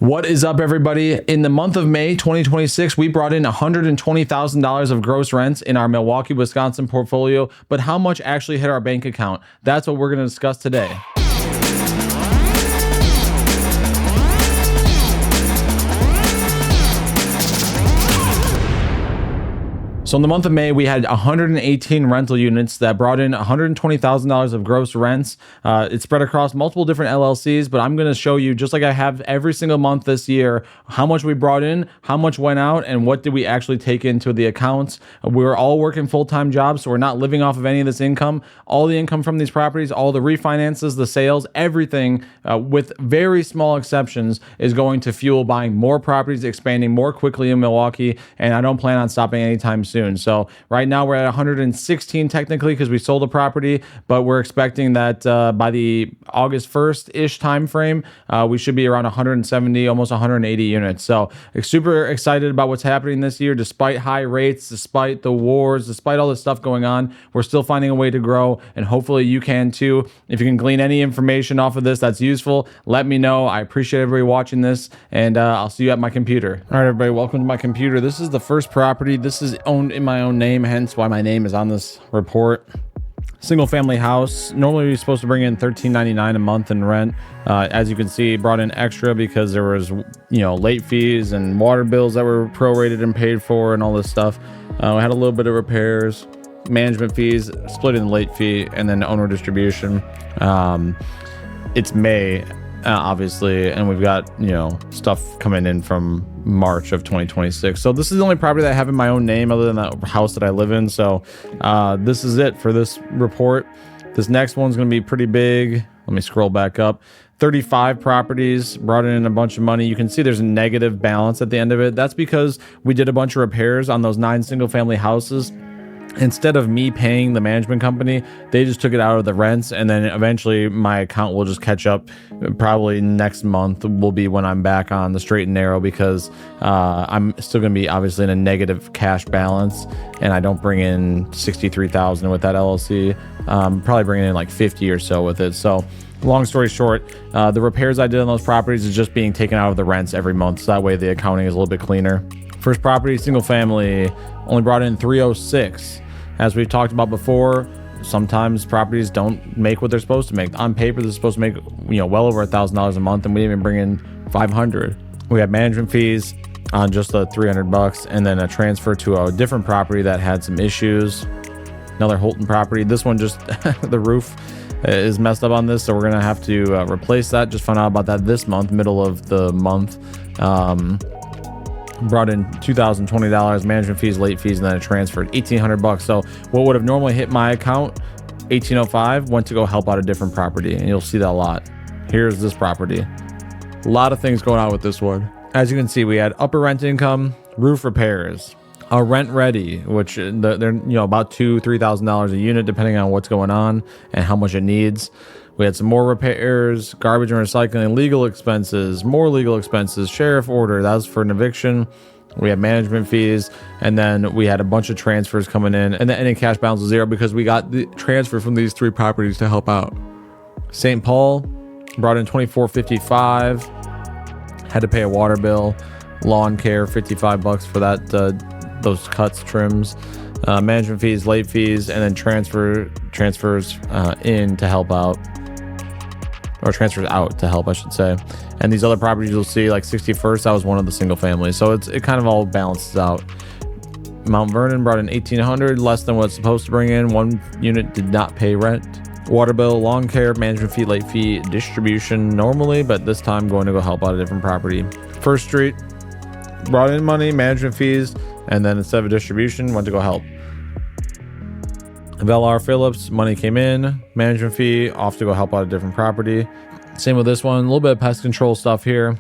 What is up, everybody? In the month of May 2026, we brought in $120,000 of gross rents in our Milwaukee, Wisconsin portfolio, but how much actually hit our bank account? That's what we're going to discuss today. So in the month of May, we had 118 rental units that brought in $120,000 of gross rents. It's spread across multiple different LLCs, but I'm going to show you, just like I have every single month this year, how much we brought in, how much went out, and what did we actually take into the accounts. We were all working full-time jobs, so we're not living off of any of this income. All the income from these properties, all the refinances, the sales, everything, with very small exceptions, is going to fuel buying more properties, expanding more quickly in Milwaukee, and I don't plan on stopping anytime soon. So right now we're at 116 technically because we sold a property, but we're expecting that by the August 1st-ish time frame, we should be around 170, almost 180 units. So super excited about what's happening this year. Despite high rates, despite the wars, despite all this stuff going on, we're still finding a way to grow, and hopefully you can too. If you can glean any information off of this that's useful, let me know. I appreciate everybody watching this, and I'll see you at my computer. All right, everybody, welcome to my computer. This is the first property. This is owned in my own name, hence why my name is on this report. Single family house. Normally you're supposed to bring in $13.99 a month in rent. As you can see, brought in extra because there was, late fees and water bills that were prorated and paid for and all this stuff. We had a little bit of repairs, management fees, split in the late fee, and then owner distribution. It's May, obviously, and we've got, stuff coming in from March of 2026. So this is the only property that I have in my own name other than that house that I live in. So this is it for this report. This next one's going to be pretty big. Let me scroll back up. 35 properties, brought in a bunch of money. You can see there's a negative balance at the end of it. That's because we did a bunch of repairs on those 9 single family houses. Instead of me paying the management company, they just took it out of the rents, and then eventually my account will just catch up. Probably next month will be when I'm back on the straight and narrow, because I'm still going to be obviously in a negative cash balance, and I don't bring in $63,000 with that LLC. Probably bringing in like 50 or so with it. So long story short, the repairs I did on those properties is just being taken out of the rents every month, so that way the accounting is a little bit cleaner. First property, single family, only brought in 306. As we've talked about before, sometimes properties don't make what they're supposed to make. On paper, they're supposed to make, well over $1,000 a month, and we didn't even bring in 500. We had management fees on just the $300, and then a transfer to a different property that had some issues. Another Holton property. This one just the roof is messed up on this, so we're gonna have to replace that. Just found out about that this month, middle of the month. Brought in $2,020 management fees, late fees, and then it transferred $1,800. So what would have normally hit my account, $1,805, went to go help out a different property, and you'll see that a lot. Here's this property. A lot of things going on with this one. As you can see, we had upper rent income, roof repairs, a rent ready, which they're about $2,000-$3,000 a unit depending on what's going on and how much it needs. We had some more repairs, garbage and recycling, legal expenses, more legal expenses, sheriff order. That was for an eviction. We had management fees, and then we had a bunch of transfers coming in, and the ending cash balance was 0 because we got the transfer from these 3 properties to help out. St. Paul brought in $24.55. Had to pay a water bill, lawn care, $55 for that, those cuts, trims, management fees, late fees, and then transfers in to help out. Or transfers out to help, I should say. And these other properties you'll see, like 61st, that was one of the single families. So it kind of all balances out. Mount Vernon brought in $1,800, less than what it's supposed to bring in. 1 unit did not pay rent. Water bill, lawn care, management fee, late fee, distribution normally, but this time going to go help out a different property. First Street brought in money, management fees, and then instead of a distribution, went to go help. Velar Phillips, money came in, management fee, off to go help out a different property. Same with this one, a little bit of pest control stuff here.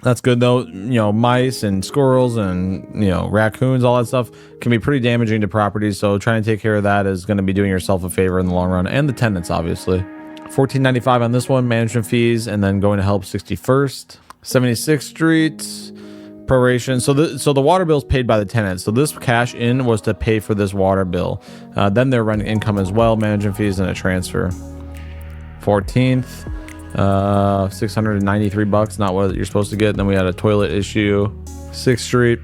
That's good though. Mice and squirrels and, raccoons, all that stuff can be pretty damaging to properties. So trying to take care of that is going to be doing yourself a favor in the long run, and the tenants, obviously. $14.95 on this one, management fees, and then going to help 61st. 76th Street. Proration. So the water bill is paid by the tenant. So this cash in was to pay for this water bill. Then their rent income as well, management fees, and a transfer. 14th. $693, not what you're supposed to get. Then we had a toilet issue. 6th Street,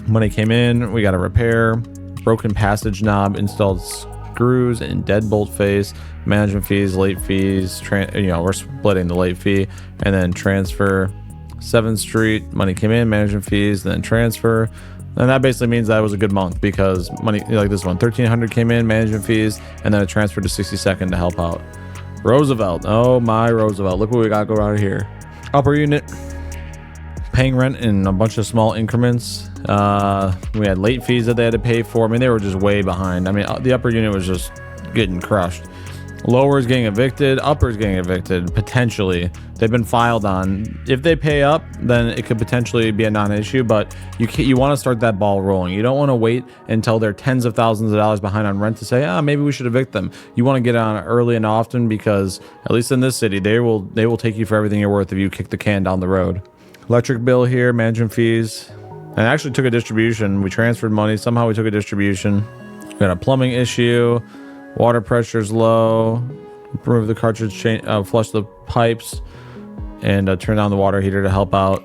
money came in. We got a repair, broken passage knob, installed screws and deadbolt face, management fees, late fees. We're splitting the late fee, and then transfer. 7th Street, money came in, management fees, then transfer. And that basically means that was a good month because money, like this one, $1,300 came in, management fees, and then it transferred to 62nd to help out. Roosevelt, oh my Roosevelt, look what we got going on here. Upper unit, paying rent in a bunch of small increments. We had late fees that they had to pay for. I mean, they were just way behind. I mean, the upper unit was just getting crushed. Lower is getting evicted, upper is getting evicted, potentially. They've been filed on. If they pay up, then it could potentially be a non-issue, but you want to start that ball rolling. You don't want to wait until they're tens of thousands of dollars behind on rent to say, maybe we should evict them. You want to get on early and often because, at least in this city, they will take you for everything you're worth if you kick the can down the road. Electric bill here, management fees. And I actually took a distribution. We transferred money. Somehow we took a distribution. We got a plumbing issue. Water pressure's low. Remove the cartridge, flush the pipes, and turn down the water heater to help out.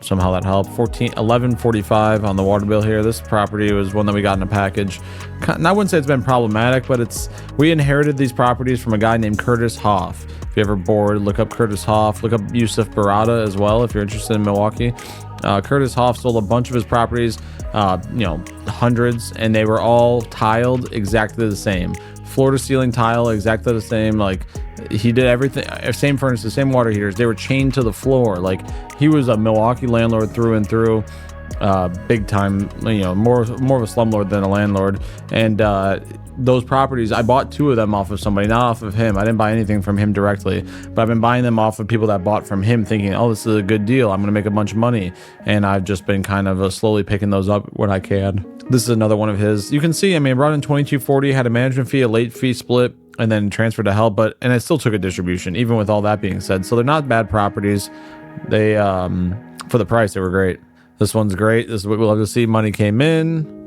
Somehow that helped. $11.45 on the water bill here. This property was one that we got in a package. And I wouldn't say it's been problematic, but we inherited these properties from a guy named Curtis Hoff. If you're ever bored, look up Curtis Hoff. Look up Yusuf Barada as well if you're interested in Milwaukee. Curtis Hoff sold a bunch of his properties, hundreds, and they were all tiled exactly the same. Floor to ceiling tile, exactly the same. Like, he did everything, same furnace, the same water heaters. They were chained to the floor. Like, he was a Milwaukee landlord through and through, big time. More of a slumlord than a landlord. And those properties, I bought 2 of them off of somebody, not off of him. I didn't buy anything from him directly, but I've been buying them off of people that bought from him, thinking, oh, this is a good deal, I'm gonna make a bunch of money. And I've just been kind of slowly picking those up when I can. This is another one of his. You can see, I mean, brought in $22.40, had a management fee, a late fee split, and then transferred to help, and I still took a distribution, even with all that being said. So they're not bad properties. They, for the price, they were great. This one's great. This is what we love to see. Money came in.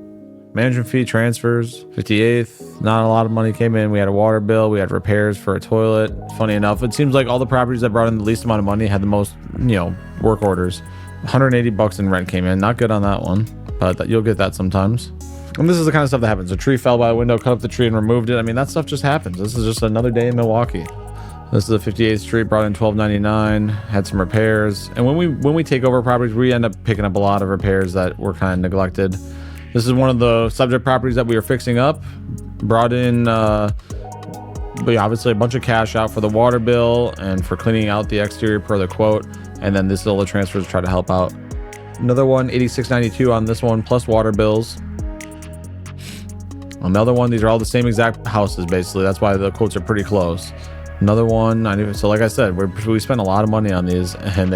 Management fee, transfers. 58th, not a lot of money came in. We had a water bill. We had repairs for a toilet. Funny enough, it seems like all the properties that brought in the least amount of money had the most, work orders. $180 in rent came in. Not good on that one, but you'll get that sometimes. And this is the kind of stuff that happens. A tree fell by a window, cut up the tree and removed it. I mean, that stuff just happens. This is just another day in Milwaukee. This is a 58th Street, brought in $12.99, had some repairs. And when we take over properties, we end up picking up a lot of repairs that were kind of neglected. This is one of the subject properties that we are fixing up. Brought in, obviously a bunch of cash out for the water bill and for cleaning out the exterior per the quote. And then this is all the transfers to try to help out. Another one, $86.92 on this one, plus water bills. Another one, these are all the same exact houses, basically. That's why the quotes are pretty close. Another one, so like I said, we spent a lot of money on these, and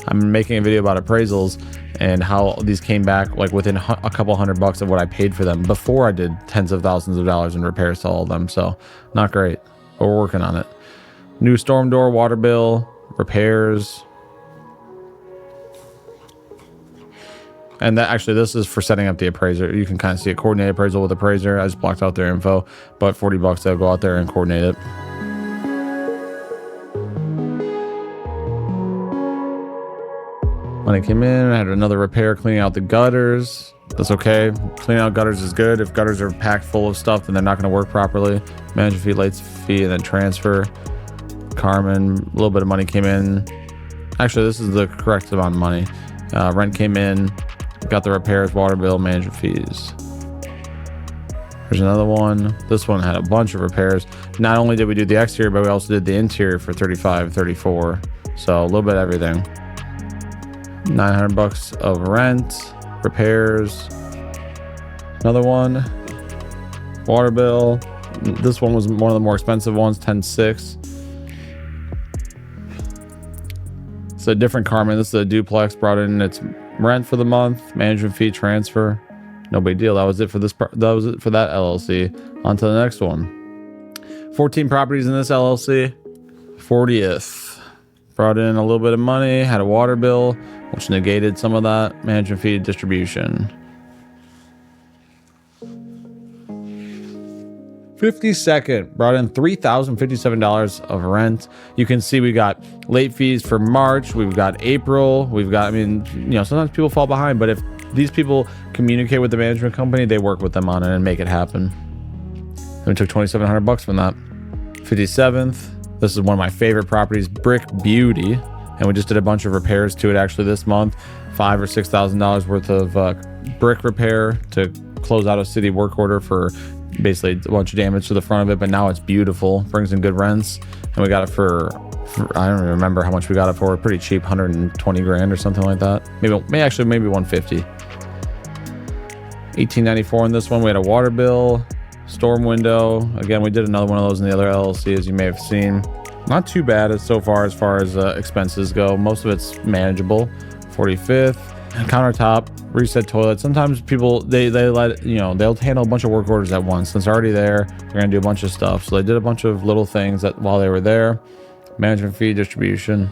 I'm making a video about appraisals and how these came back like within a couple $100 of what I paid for them before I did tens of thousands of dollars in repairs to all of them. So not great, but we're working on it. New storm door, water bill, repairs. And this is for setting up the appraiser. You can kind of see a coordinated appraisal with appraiser. I just blocked out their info, but $40, they'll go out there and coordinate it. Money came in, I had another repair cleaning out the gutters. That's okay. Cleaning out gutters is good. If gutters are packed full of stuff, then they're not going to work properly. Management fee, late fee, and then transfer. Carmen, a little bit of money came in. Actually, this is the correct amount of money. Rent came in, got the repairs, water bill, management fees. There's another one. This one had a bunch of repairs. Not only did we do the exterior, but we also did the interior for $35, $34. So a little bit of everything. $900 of rent, repairs. Another one, water bill. This one was one of the more expensive ones, $10.6. It's a different Carmen. This is a duplex. Brought in its rent for the month, management fee, transfer. No big deal. That was it for this. That was it for that LLC. On to the next one. 14 properties in this LLC. 40th. Brought in a little bit of money. Had a water bill, which negated some of that. Management fee, distribution. 52nd brought in $3,057 of rent. You can see we got late fees for March. We've got April. We've got, I mean, you know, sometimes people fall behind, but if these people communicate with the management company, they work with them on it and make it happen. And we took $2,700 from that. 57th. This is one of my favorite properties, Brick Beauty. And we just did a bunch of repairs to it actually this month. $5,000 or $6,000 worth of brick repair to close out a city work order for basically a bunch of damage to the front of it, but now it's beautiful, brings in good rents. And we got it for I don't even remember how much we got it for. Pretty cheap, 120 grand or something like that. Maybe 150. 1894 in this one. We had a water bill, storm window. Again, we did another one of those in the other LLC, as you may have seen. Not too bad as far as expenses go. Most of it's manageable. 45th, countertop, reset toilet. Sometimes people they let, you know, they'll handle a bunch of work orders at once. Since they're already there, they're gonna do a bunch of stuff. So they did a bunch of little things that while they were there. Management fee, distribution.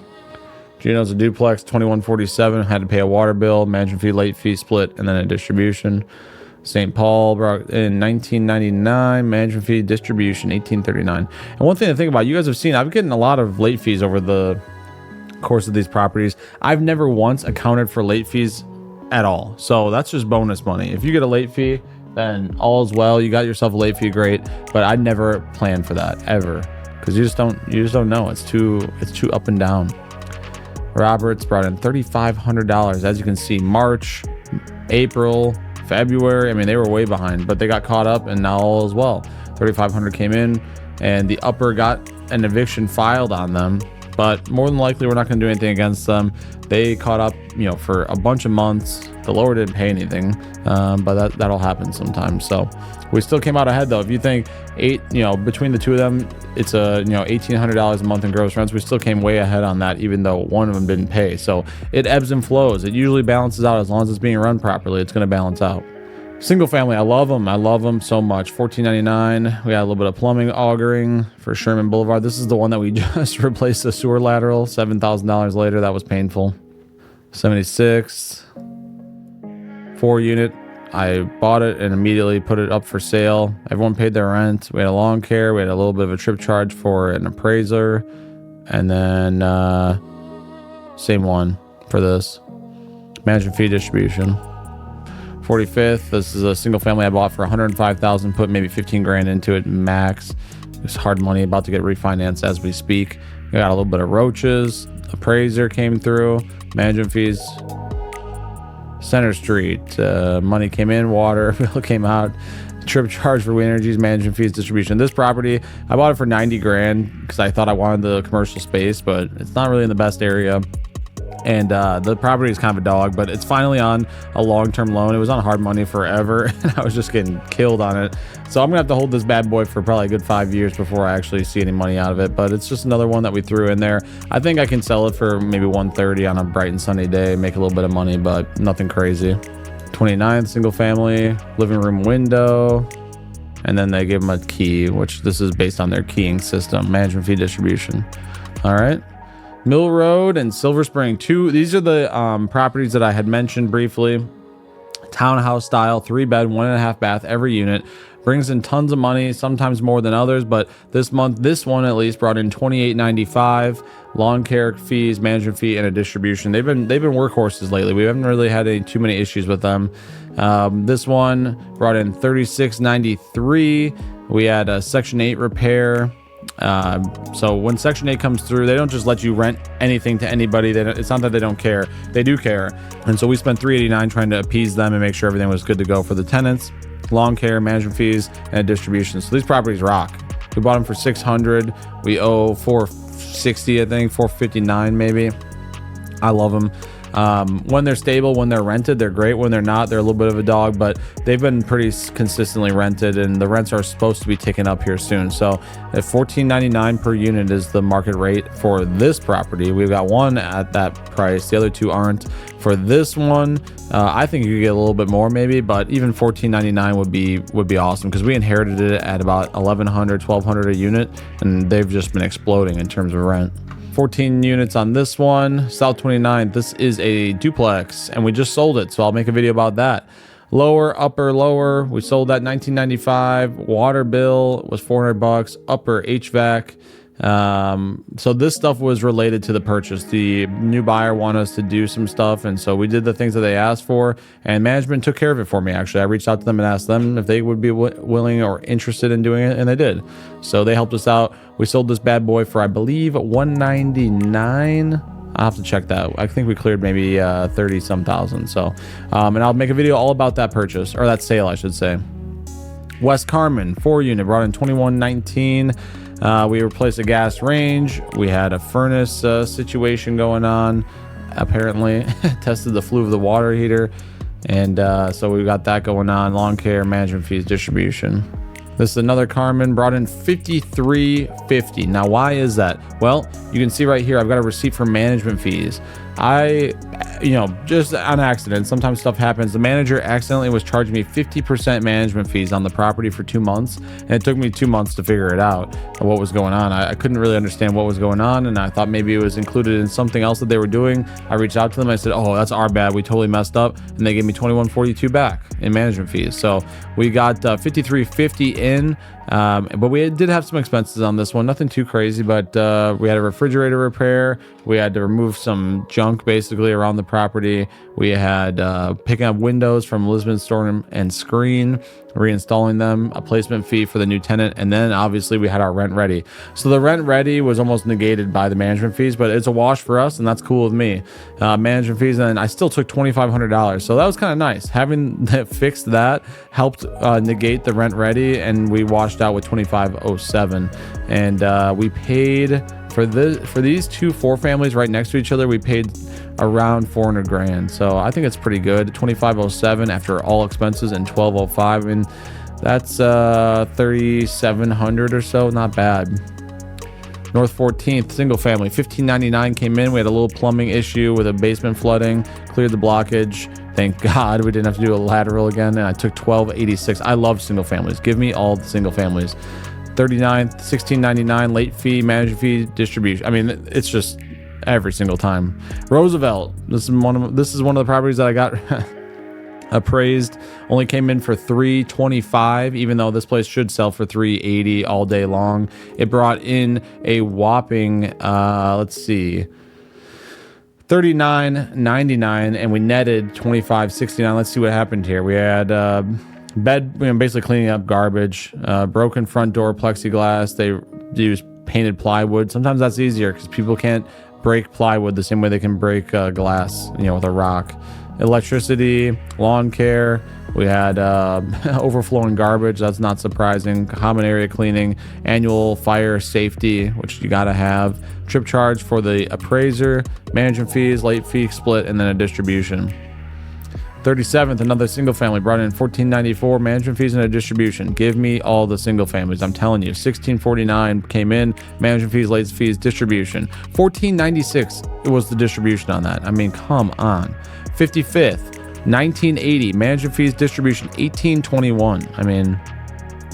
Gino's a duplex, 2147. Had to pay a water bill, management fee, late fee split, and then a distribution. St. Paul brought in 1999, management fee, distribution 1839. And one thing to think about, you guys have seen, I've getting a lot of late fees over the course of these properties. I've never once accounted for late fees at all. So that's just bonus money. If you get a late fee, then all's well. You got yourself a late fee, great. But I'd never plan for that ever, because you just don't know. It's too up and down. Roberts brought in $3,500. As you can see, March, April, February. I mean, they were way behind, but they got caught up, and now all is well. 3,500 came in, and the upper got an eviction filed on them, but more than likely we're not going to do anything against them. They caught up, you know, for a bunch of months. The lower didn't pay anything, but that'll happen sometimes. So we still came out ahead though. If you think between the two of them, it's $1,800 a month in gross rents. We still came way ahead on that, even though one of them didn't pay. So it ebbs and flows. It usually balances out. As long as it's being run properly, it's going to balance out. Single family, I love them so much. $1,499. We got a little bit of plumbing augering for Sherman Boulevard. This is the one that we just replaced the sewer lateral. $7,000 later. That was painful. 76, 4-unit. I bought it and immediately put it up for sale. Everyone paid their rent. We had a lawn care. We had a little bit of a trip charge for an appraiser, and then same one for this management fee, distribution. 45th, this is a single family I bought for $105,000, put maybe 15 grand into it max. It's hard money, about to get refinanced as we speak. We got a little bit of roaches. Appraiser came through. Management fees. Center Street, money came in, water bill came out. Trip charge for wind energies, management fees, distribution. This property, I bought it for 90 grand because I thought I wanted the commercial space, but it's not really in the best area. And the property is kind of a dog, but it's finally on a long-term loan. It was on hard money forever, and I was just getting killed on it. So I'm gonna have to hold this bad boy for probably a good 5 years before I actually see any money out of it. But it's just another one that we threw in there. I think I can sell it for maybe 130 on a bright and sunny day, make a little bit of money, but nothing crazy. 29th, single family, living room window. And then they give them a key, which this is based on their keying system, management fee, distribution. All right. Mill Road and Silver Spring 2. These are the properties that I had mentioned briefly. Townhouse style, 3-bed, 1.5 bath, every unit. Brings in tons of money, sometimes more than others, but this month, this one at least brought in $28.95, lawn care fees, management fee, and a distribution. They've been workhorses lately. We haven't really had too many issues with them. This one brought in $36.93. We had a Section 8 repair. So when Section 8 comes through, they don't just let you rent anything to anybody. It's not that they don't care. They do care. And so we spent $389 trying to appease them and make sure everything was good to go for the tenants. Lawn care, management fees, and a distribution. So these properties rock. We bought them for $600. We owe $460, I think, $459 maybe. I love them. When they're stable, when they're rented, they're great. When they're not, they're a little bit of a dog, but they've been pretty consistently rented, and the rents are supposed to be ticking up here soon. So at $14.99 per unit is the market rate for this property. We've got one at that price. The other two aren't. For this one, I think you could get a little bit more maybe, but even $14.99 would be awesome, because we inherited it at about $1,100, $1,200 a unit, and they've just been exploding in terms of rent. 14 units on this one. South 29th. This is a duplex, and we just sold it, so I'll make a video about that. Lower, upper, lower. We sold that 1995. Water bill was $400. Upper HVAC. So this stuff was related to the purchase. The new buyer wanted us to do some stuff, and so we did the things that they asked for, and management took care of it for me. Actually, I reached out to them and asked them if they would be willing or interested in doing it, and they did. So they helped us out. We sold this bad boy for, I believe, $199. I'll have to check that. I think we cleared maybe 30 some thousand. So and I'll make a video all about that purchase, or that sale I should say. West Carmen 4-unit, brought in 2119. We replaced a gas range. We had a furnace situation going on. Apparently, tested the flue of the water heater, and so we got that going on. Lawn care, management fees, distribution. This is another Carmen, brought in $53.50. Now, why is that? Well, you can see right here, I've got a receipt for management fees. Just on accident, sometimes stuff happens. The manager accidentally was charging me 50% management fees on the property for 2 months, and it took me 2 months to figure it out, what was going on. I couldn't really understand what was going on, and I thought maybe it was included in something else that they were doing. I reached out to them. I said, oh, that's our bad. We totally messed up, and they gave me $21.42 back in management fees. So we got $53.50 in. But we did have some expenses on this one, nothing too crazy, but we had a refrigerator repair. We had to remove some junk basically around the property. We had picking up windows from Elizabeth Storm and Screen, reinstalling them, a placement fee for the new tenant, and then obviously we had our rent ready. So the rent ready was almost negated by the management fees, but it's a wash for us, and that's cool with me. Management fees, and I still took $2,500, so that was kind of nice. Having fixed that helped negate the rent ready, and we washed out with $2,507, and we paid for these 2 4-families right next to each other. We paid around $400,000, so I think it's pretty good. $2,507 after all expenses, and $1,205. I mean, that's $3,700 or so. Not bad. North 14th, single family, $1,599 came in. We had a little plumbing issue with a basement flooding. Cleared the blockage. Thank God we didn't have to do a lateral again, and I took $1,286. I love single families. Give me all the single families. 39th, $1,699 late fee, management fee, distribution. I mean, it's just every single time. Roosevelt. This is one of the properties that I got appraised. Only came in for $325, even though this place should sell for $380 all day long. It brought in a whopping $39.99, and we netted $25.69. Let's see what happened here. We had basically cleaning up garbage, broken front door plexiglass. They used painted plywood. Sometimes that's easier because people can't break plywood the same way they can break glass, with a rock. Electricity, lawn care. We had overflowing garbage. That's not surprising. Common area cleaning, annual fire safety, which you got to have. Trip charge for the appraiser, management fees, late fee split, and then a distribution. 37th, another single family, brought in $1,494, management fees and a distribution. Give me all the single families. I'm telling you, $1,649 came in, management fees, late fees, distribution. $1,496 it was the distribution on that. I mean, come on. 55th, $1,980, management fees, distribution. $1,821. I mean,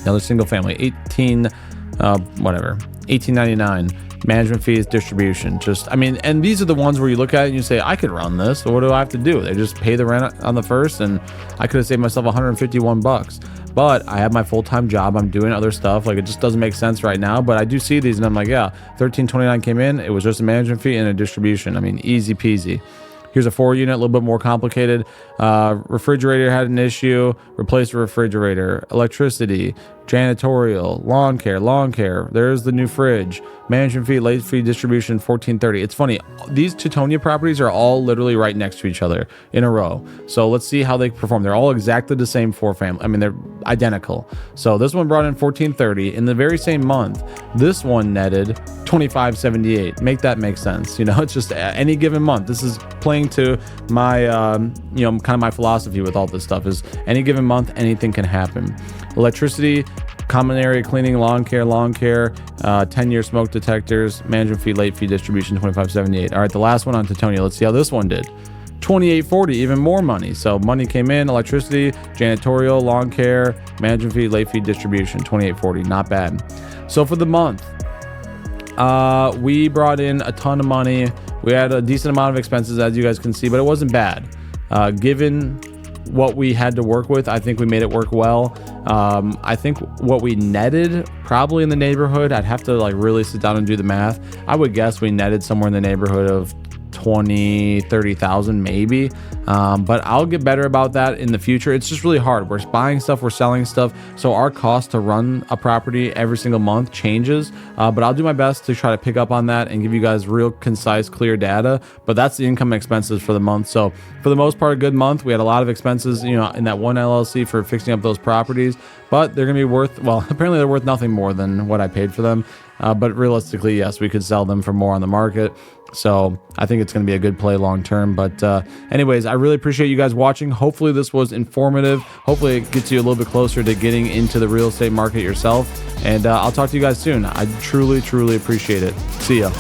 another single family, $1,899. Management fees, distribution. And these are the ones where you look at it and you say, I could run this, but what do I have to do? They just pay the rent on the first, and I could have saved myself $151. But I have my full-time job. I'm doing other stuff. Like, it just doesn't make sense right now. But I do see these, and I'm like, yeah, $1,329 came in. It was just a management fee and a distribution. I mean, easy peasy. Here's a 4-unit, a little bit more complicated. Refrigerator had an issue. Replaced the refrigerator. Electricity, janitorial, lawn care. There's the new fridge. Management fee, late fee, distribution, $1,430. It's funny. These Teutonia properties are all literally right next to each other in a row. So let's see how they perform. They're all exactly the same 4-family. I mean, they're identical. So this one brought in $1,430 in the very same month. This one netted $25.78. Make that make sense. It's just any given month. This is playing to my, kind of my philosophy with all this stuff is any given month, anything can happen. Electricity, common area cleaning, lawn care, 10-year smoke detectors, management fee, late fee, distribution, $25.78. All right, the last one on Teutonia. Let's see how this one did. $28.40, even more money. So money came in, electricity, janitorial, lawn care, management fee, late fee, distribution, $28.40. Not bad. So for the month, we brought in a ton of money. We had a decent amount of expenses, as you guys can see, but it wasn't bad. Given what we had to work with, I think we made it work well. I think what we netted probably in the neighborhood, I'd have to like really sit down and do the math. I would guess we netted somewhere in the neighborhood of 20,000-30,000 maybe, but I'll get better about that in the future. It's just really hard. We're buying stuff, we're selling stuff, so our cost to run a property every single month changes, but I'll do my best to try to pick up on that and give you guys real concise, clear data. But that's the income and expenses for the month. So for the most part, a good month. We had a lot of expenses, you know, in that one LLC for fixing up those properties, but they're gonna be worth, well, apparently they're worth nothing more than what I paid for them. But realistically, yes, we could sell them for more on the market. So I think it's going to be a good play long term. But anyways, I really appreciate you guys watching. Hopefully this was informative. Hopefully it gets you a little bit closer to getting into the real estate market yourself. And I'll talk to you guys soon. I truly, truly appreciate it. See ya.